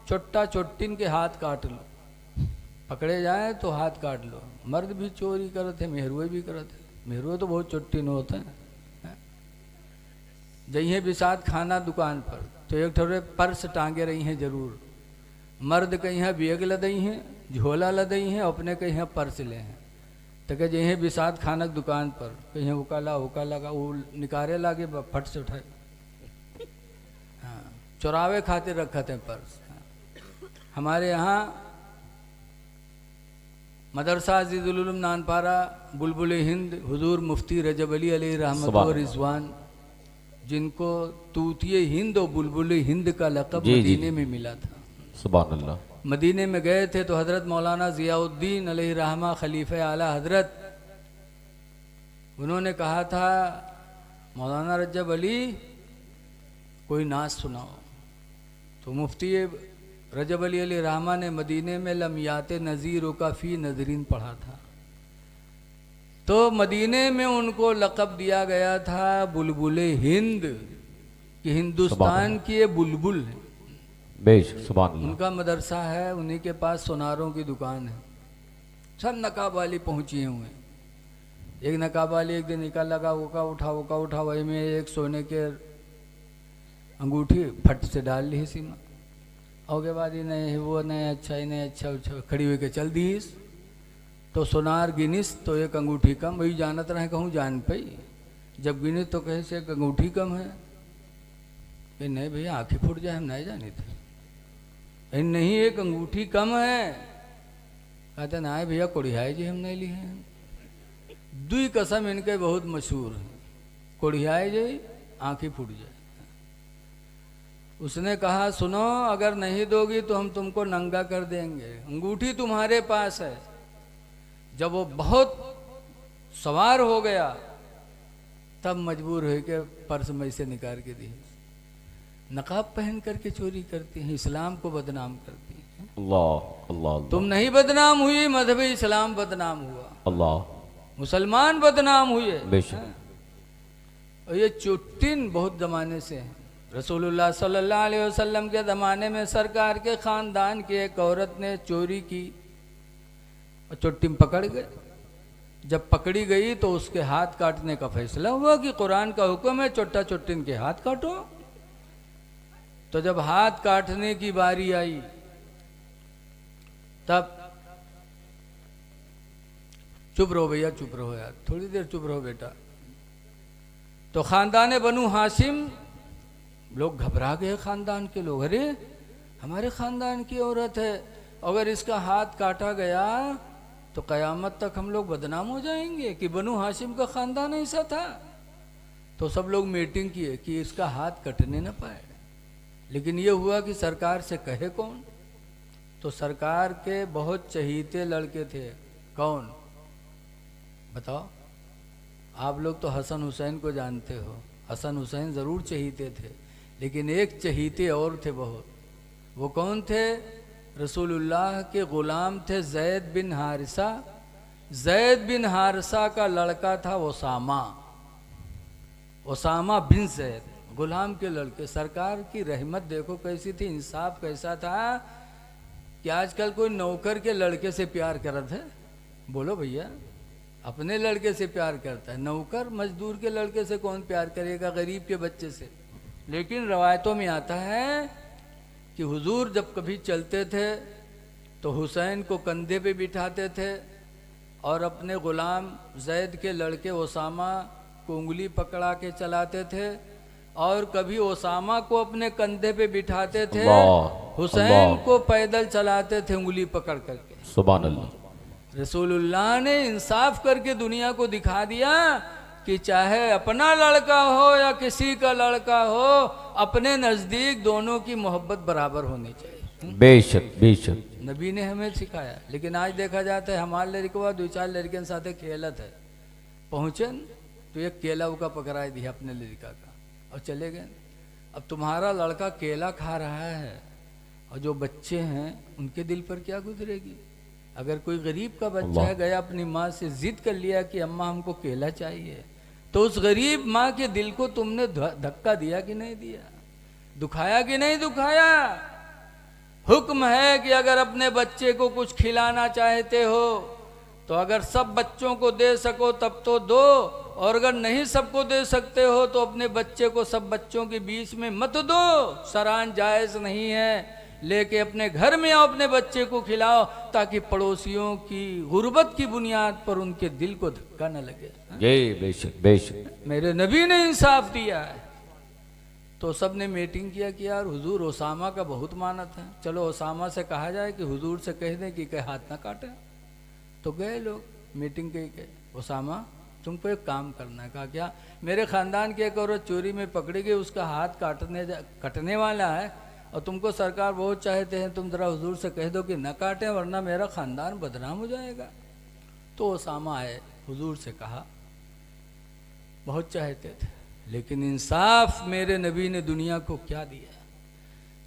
चोट्टा चोट्टिन के हाथ काट लो, पकड़े जाए तो हाथ काट लो। मर्द भी चोरी करते, मेहरुए भी करते, मेहरुए तो बहुत चोट्टिन होते हैं। जइहे बिसात खाना दुकान पर तो एक ठोरे पर्स टांगे रही हैं जरूर। मर्द कहीं है बेग लदई हैं, झोला लदई हैं, अपने कहीं है पर्स ले हैं। तो कह जइहे बिसात खानक दुकान पर कहीं उकाला उकाला का वो निकारे लागे फट से उठाए। हाँ, चुरावे खातिर रखते हैं पर्स। हाँ। हमारे यहाँ मदरसा अजीजुल उलूम नानपारा बुलबुल हिंद हुजूर मुफ्ती रजब अली अलैहि रहमत व रिजवान, जिनको तूतिए हिंद और बुलबुल हिंद का लक़ब मदीने में मिला था। सुभान अल्लाह। मदीने में गए थे तो हज़रत मौलाना ज़ियाउद्दीन अलैहि रहमा खलीफे आला हज़रत, उन्होंने कहा था मौलाना रजब अली कोई नाज सुनाओ। तो मुफ्ती रजब अली अलैहि रहमा ने मदीने में लम्यात नज़ीर का फ़ी नज़रीन पढ़ा था। तो मदीने में उनको लक़ब दिया गया था बुलबुल हिंद, कि हिंदुस्तान की ये बुलबुल है। सुभान अल्लाह। उनका मदरसा है, उन्हीं के पास सोनारों की दुकान है। सब नकाब वाली पहुँची हुए। एक नकाब वाली एक दिन निकल लगा, वो का उठा वही में एक सोने के अंगूठी फट से डाल ली सीमा। और के बाद ही नहीं वो नहीं अच्छा ही नहीं अच्छा खड़ी हुई के चल दी। तो सोनार गिनिस तो एक अंगूठी कम, वही जानत रहे कहूँ जान पाई। जब गिनिस तो कहे से एक अंगूठी कम है। कि नहीं भैया आँखें फूट जाए, हम नहीं जानी थे। नहीं एक अंगूठी कम है। कहते ना भैया कोड़ियाई जी हम नहीं ली हैं। दुई कसम इनके बहुत मशहूर है, कोड़ियाई जी आँखें फूट जाए। उसने कहा सुनो अगर नहीं दोगी तो हम तुमको नंगा कर देंगे, अंगूठी तुम्हारे पास है। जब वो बहुत सवार हो गया तब मजबूर हो के पर्स में से निकाल के दी। नकाब पहन करके चोरी करती हैं, इस्लाम को बदनाम करती हैं। अल्लाह अल्लाह। तुम नहीं बदनाम हुई, मजहब इस्लाम बदनाम हुआ। अल्लाह। मुसलमान बदनाम हुए। बेशक। और ये चोट्टिन बहुत ज़माने से हैं। रसूलुल्लाह सल्लल्लाहु अलैहि वसल्लम के ज़माने में सरकार के ख़ानदान की एक औरत ने चोरी की और चोट्टिन पकड़ गए। जब पकड़ी गई तो उसके हाथ काटने का फैसला हुआ कि कुरान का हुक्म है चोट्टा चोट्टिन के हाथ काटो। तो जब हाथ काटने की बारी आई तब चुप रहो भैया, चुप रहो यार, थोड़ी देर चुप रहो बेटा। तो खानदान बनु हाशिम लोग घबरा गए। खानदान के लोग, अरे हमारे खानदान की औरत है, अगर इसका हाथ काटा गया तो कयामत तक हम लोग बदनाम हो जाएंगे कि बनु हाशिम का खानदान ऐसा था। तो सब लोग मीटिंग किए कि इसका हाथ कटने न पाए। लेकिन ये हुआ कि सरकार से कहे कौन। तो सरकार के बहुत चहीते लड़के थे। कौन बताओ? आप लोग तो हसन हुसैन को जानते हो। हसन हुसैन ज़रूर चहीते थे, लेकिन एक चहीते और थे बहुत। वो कौन थे? रसूलुल्लाह के ग़ुलाम थे ज़ैद बिन हारिसा। ज़ैद बिन हारिसा का लड़का था ओसामा, ओसामा बिन ज़ैद, ग़ुलाम के लड़के। सरकार की रहमत देखो कैसी थी, इंसाफ कैसा था कि आजकल कोई नौकर के लड़के से प्यार करता है? बोलो भैया, अपने लड़के से प्यार करता है। नौकर मजदूर के लड़के से कौन प्यार करेगा, गरीब के बच्चे से। लेकिन रवायतों में आता है कि हुजूर जब कभी चलते थे तो हुसैन को कंधे पे बिठाते थे और अपने ग़ुलाम ज़ैद के लड़के ओसामा को उंगली पकड़ा के चलाते थे, और कभी ओसामा को अपने कंधे पे बिठाते थे, हुसैन को पैदल चलाते थे उंगली पकड़ करके। सुभान अल्लाह। रसूलुल्लाह ने इंसाफ करके दुनिया को दिखा दिया कि चाहे अपना लड़का हो या किसी का लड़का हो, अपने नज़दीक दोनों की मोहब्बत बराबर होनी चाहिए। बेशक बेशक नबी ने हमें सिखाया। लेकिन आज देखा जाता है हमारे लड़के दो चार लड़के साथ खेलत है, पहुँचे तो एक केला उका पकड़ाई दिया अपने लड़का का और चले गए। अब तुम्हारा लड़का केला खा रहा है और जो बच्चे हैं उनके दिल पर क्या गुजरेगी। अगर कोई गरीब का बच्चा है, गया अपनी माँ से जिद कर लिया कि अम्मा हमको केला चाहिए, तो उस गरीब माँ के दिल को तुमने धक्का दिया कि नहीं दिया, दुखाया कि नहीं दुखाया। हुक्म है कि अगर अपने बच्चे को कुछ खिलाना चाहते हो तो अगर सब बच्चों को दे सको तब तो दो, और अगर नहीं सबको दे सकते हो तो अपने बच्चे को सब बच्चों के बीच में मत दो, सरान जायज़ नहीं है। लेके अपने घर में आओ, अपने बच्चे को खिलाओ, ताकि पड़ोसियों की गुर्बत की बुनियाद पर उनके दिल को धक्का न लगे। जी बेशक बेशक। मेरे नबी ने इंसाफ दिया है। तो सब ने मीटिंग किया कि यार हुजूर ओसामा का बहुत मानत है, चलो ओसामा से कहा जाए कि हुजूर से कह दें कि कहीं हाथ ना काटे। तो गए लोग मीटिंग के ओसामा तुमको एक काम करना है। कहा क्या? मेरे ख़ानदान की एक औरत चोरी में पकड़ी गई, उसका हाथ कटने वाला है और तुमको सरकार बहुत चाहते हैं, तुम ज़रा हुजूर से कह दो कि न काटें वरना मेरा ख़ानदान बदनाम हो जाएगा। तो ओसामा आए, हुजूर से कहा, बहुत चाहते थे लेकिन इंसाफ मेरे नबी ने दुनिया को क्या दिया।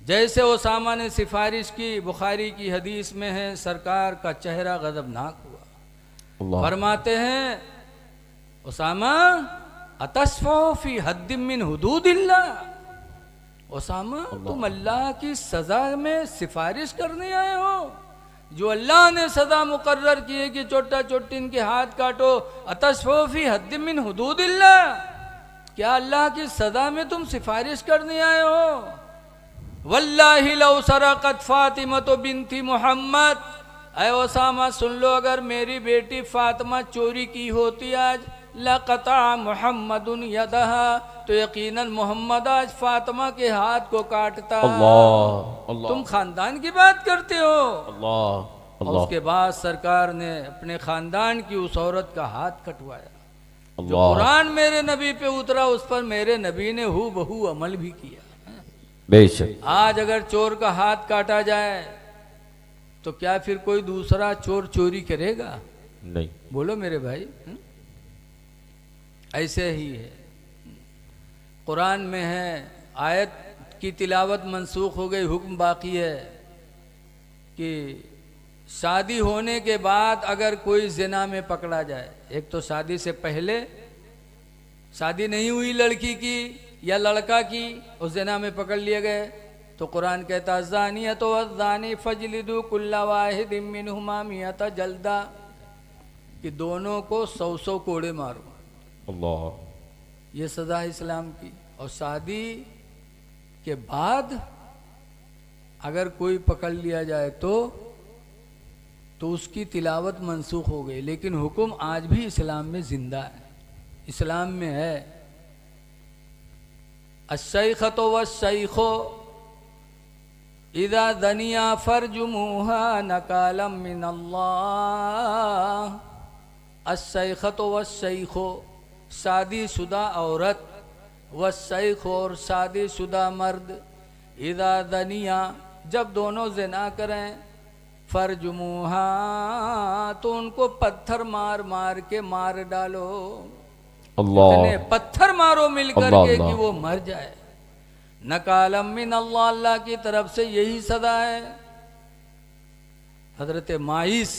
जैसे ओसामा ने सिफारिश की, बुखारी की हदीस में है, सरकार का चेहरा गज़बनाक हुआ। फरमाते हैं ओसामा अतस्फो फी हद्दिम मिन हुदूदिल्लाह, ओसामा तुम अल्लाह की सज़ा में सिफारिश करने आए हो? जो अल्लाह ने सज़ा मुकर्रर की है कि चोटा चोटिन के हाथ काटो, अतस्फो फी हद्दिम मिन हुदूदिल्लाह, क्या अल्लाह की सज़ा में तुम सिफारिश करने आए हो? वल्लाहि लौ सरक़त फ़ातिमा बिन्ती मोहम्मद, ऐ ओसामा सुन लो, अगर मेरी बेटी फ़ातिमा चोरी की होती आज, लक़ता मुहम्मदुन यदहा, तो यकीनन मोहम्मद आज फ़ातिमा के हाथ को काटता। अल्लाह। तुम ख़ानदान की बात करते हो। अल्लाह। और उसके बाद सरकार ने अपने ख़ानदान की उस औरत का हाथ कटवाया। जो कुरान मेरे नबी पे उतरा उस पर मेरे नबी ने हू बहू अमल भी किया। बेशक। आज अगर चोर का हाथ काटा जाए तो क्या फिर कोई दूसरा चोर चोरी करेगा? नहीं। बोलो मेरे भाई। ऐसे ही है, कुरान में है, आयत की तिलावत मंसूख हो गई, हुक्म बाकी है कि शादी होने के बाद अगर कोई जिना में पकड़ा जाए, एक तो शादी से पहले शादी नहीं हुई लड़की की या लड़का की, उस जिना में पकड़ लिए गए, तो कुरान कहता है ज़ानियतु वज़्ज़ानी फ़जलिदू कुल्ला वाहिदिम मिनहुमा मियता जल्दा, कि दोनों को 100 कोड़े मारो। अल्लाह। ये सज़ा इस्लाम की। और शादी के बाद अगर कोई पकड़ लिया जाए तो उसकी तिलावत मंसूख हो गई, लेकिन हुक्म आज भी इस्लाम में जिंदा है। इस्लाम में है अश्शैख़तो वश्शैख़ो इज़ा ज़निया फ़रजुमूहा नकालम मिनल्लाह। अश्शैख़तो वश्शैख़ो, शादीशुदा औरत, वश्शैख़ और शादीशुदा मर्द, इज़ा ज़निया, जब दोनों ज़िना करें, फ़रजुमूहा, तो उनको पत्थर मार मार के मार डालो। इतने पत्थर मारो मिलकर के कि वो मर जाए। नकालम मिन अल्लाह, अल्लाह की तरफ से यही सदा है। हजरत माइस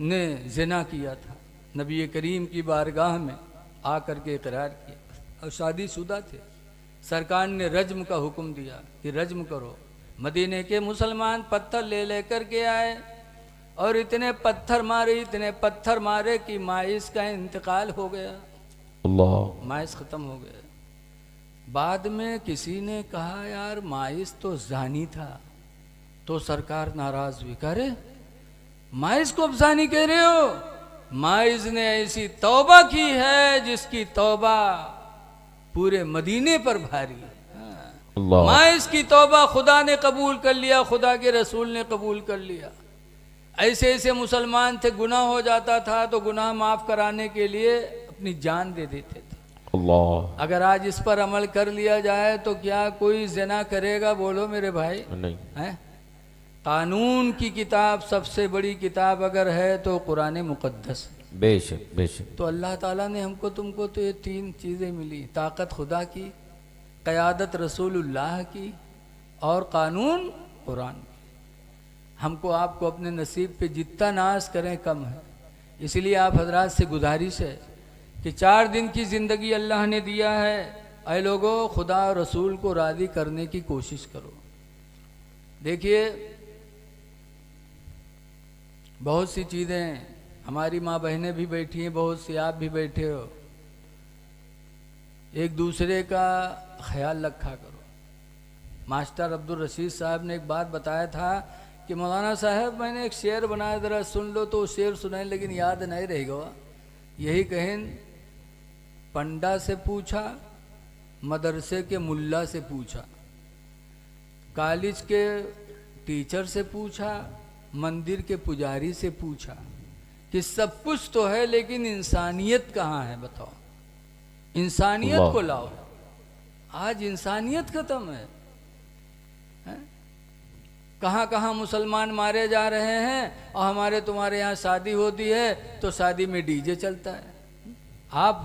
ने जिना किया था, नबी करीम की बारगाह में आकर के इकरार किया, और शादीशुदा थे। सरकार ने रज्म का हुक्म दिया कि रज्म करो। मदीने के मुसलमान पत्थर ले लेकर के आए और इतने पत्थर मारे कि माइस का इंतकाल हो गया। अल्लाह। माइस ख़त्म हो गया। बाद में किसी ने कहा यार माइस तो जानी था, तो सरकार नाराज़ हुई, कह रहे माइस को अब जानी कह रहे हो? माइस ने ऐसी तौबा की है जिसकी तौबा पूरे मदीने पर भारी है। माइस की तौबा खुदा ने कबूल कर लिया, खुदा के रसूल ने कबूल कर लिया। ऐसे ऐसे मुसलमान थे, गुनाह हो जाता था तो गुनाह माफ़ कराने के लिए अपनी जान दे देते थे। अल्लाह। अगर आज इस पर अमल कर लिया जाए तो क्या कोई ज़िना करेगा? बोलो मेरे भाई। नहीं है। कानून की किताब सबसे बड़ी किताब अगर है तो कुरान मुक़द्दस। बेशक बेशक। तो अल्लाह ताला ने हमको तुमको तो ये 3 चीज़ें मिली, ताकत खुदा की, क़यादत रसूलुल्लाह की, और कानून कुरान की। हमको आपको अपने नसीब पे जितना नाज करें कम है। इसलिए आप हजरात से गुजारिश है कि 4 दिन की ज़िंदगी अल्लाह ने दिया है, ऐ लोगों खुदा और रसूल को राज़ी करने की कोशिश करो। देखिए बहुत सी चीज़ें, हमारी माँ बहनें भी बैठी हैं, बहुत सी आप भी बैठे हो, एक दूसरे का ख्याल रखा करो। मास्टर अब्दुल रशीद साहब ने एक बात बताया था कि मौलाना साहब मैंने एक शेर बनाया, ज़रा सुन लो, तो शेर सुनाए लेकिन याद नहीं रहेगा। यही कहें, पंडा से पूछा, मदरसे के मुल्ला से पूछा, कॉलेज के टीचर से पूछा, मंदिर के पुजारी से पूछा कि सब कुछ तो है लेकिन इंसानियत कहाँ है, बताओ। इंसानियत को लाओ। आज इंसानियत खत्म है। कहाँ कहाँ मुसलमान मारे जा रहे हैं और हमारे तुम्हारे यहाँ शादी होती है तो शादी में डीजे चलता है। आप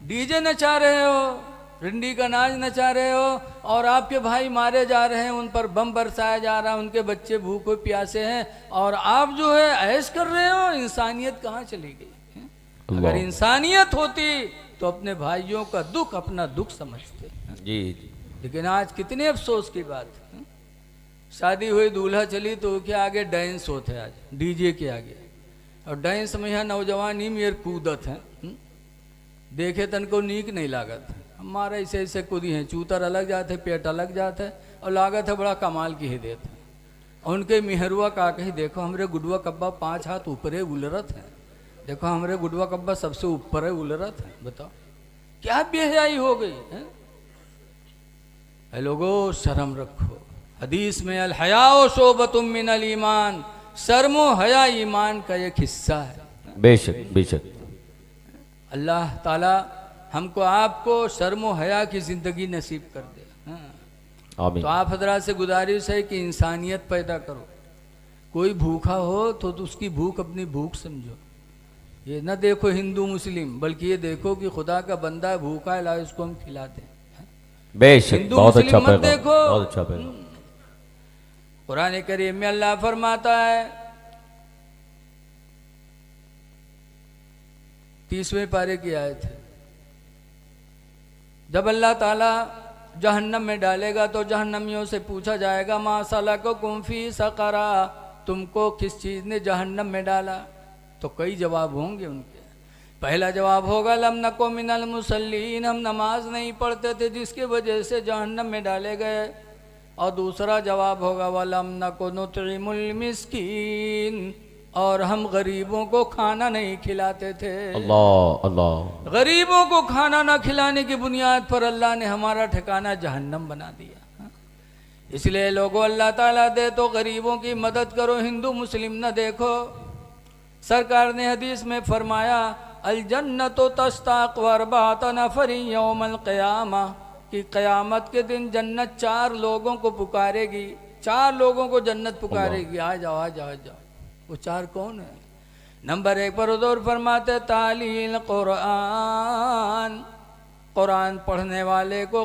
डीजे नचा रहे हो, रिंडी का नाच नचा रहे हो, और आपके भाई मारे जा रहे हैं, उन पर बम बरसाया जा रहा है, उनके बच्चे भूखे प्यासे हैं, और आप जो है ऐश कर रहे हो। इंसानियत कहाँ चली गई? अगर इंसानियत होती तो अपने भाइयों का दुख अपना दुख समझते जी। लेकिन आज कितने अफसोस की बात, शादी हुई, दूल्हा चली तो के आगे डांस होते आज डीजे के आगे, और डांस में यहाँ नौजवान ही मेरे कूदत हैं, देखे तन को नीक नहीं लागत। हमारे ऐसे ऐसे कूदी हैं, चूतर अलग जाते, पेट अलग जाते, और लागत है बड़ा कमाल की ही देते। और उनके मिहरुआ का कही, देखो हमरे गुडुआ कब्बा 5 हाथ ऊपरे उलरत है, देखो हमरे गुडुआ कब्बा सबसे ऊपर है उलरत है। बताओ क्या बेहयाई हो गई है। लोगो शर्म रखो। हदीस में अल हयाओ शोबतुम मिनल ईमान, शर्मो हया ईमान का एक हिस्सा है। बेशक बेशक। अल्लाह ताला हमको आपको शर्मो हया की जिंदगी नसीब कर दे। तो आप हजरात से गुजारिश है कि इंसानियत पैदा करो। कोई भूखा हो तो उसकी भूख अपनी भूख समझो। ये न देखो हिंदू मुस्लिम, बल्कि ये देखो कि खुदा का बंदा भूखा है, लाओ इसको हम खिलाते हैं। बेशक, बहुत अच्छा मत देखो, बहुत अच्छा पैगाम। कुरान करीम में अल्लाह फरमाता है 30वें पारे की आयत है, जब अल्लाह ताला जहन्नम में डालेगा तो जहन्नमियों से पूछा जाएगा मा सलकुम फी सक़रा, तुमको किस चीज़ ने जहन्नम में डाला? तो कई जवाब होंगे उनके। पहला जवाब होगा लम नको मिनल मुसल्लीन, हम नमाज नहीं पढ़ते थे जिसकी वजह से जहन्नम में डाले गए। और दूसरा जवाब होगा वलम नको नुतइमुल मिस्कीन, और हम गरीबों को खाना नहीं खिलाते थे। अल्लाह अल्लाह। गरीबों को खाना ना खिलाने की बुनियाद पर अल्लाह ने हमारा ठिकाना जहन्नम बना दिया। इसलिए लोगों, अल्लाह ताला दे तो गरीबों की मदद करो, हिंदू मुस्लिम न देखो। सरकार ने हदीस में फरमाया अल जन्नतो तस्ताक वरबात नफरी यौमल क़यामा, कि क़यामत के दिन जन्नत 4 लोगों को पुकारेगी, 4 लोगों को जन्नत पुकारेगी, आ जाओ आ जाओ आ जाओ। वो 4 कौन है? नंबर 1 पर हुज़ूर फरमाते तालील कुरान, कुरान पढ़ने वाले को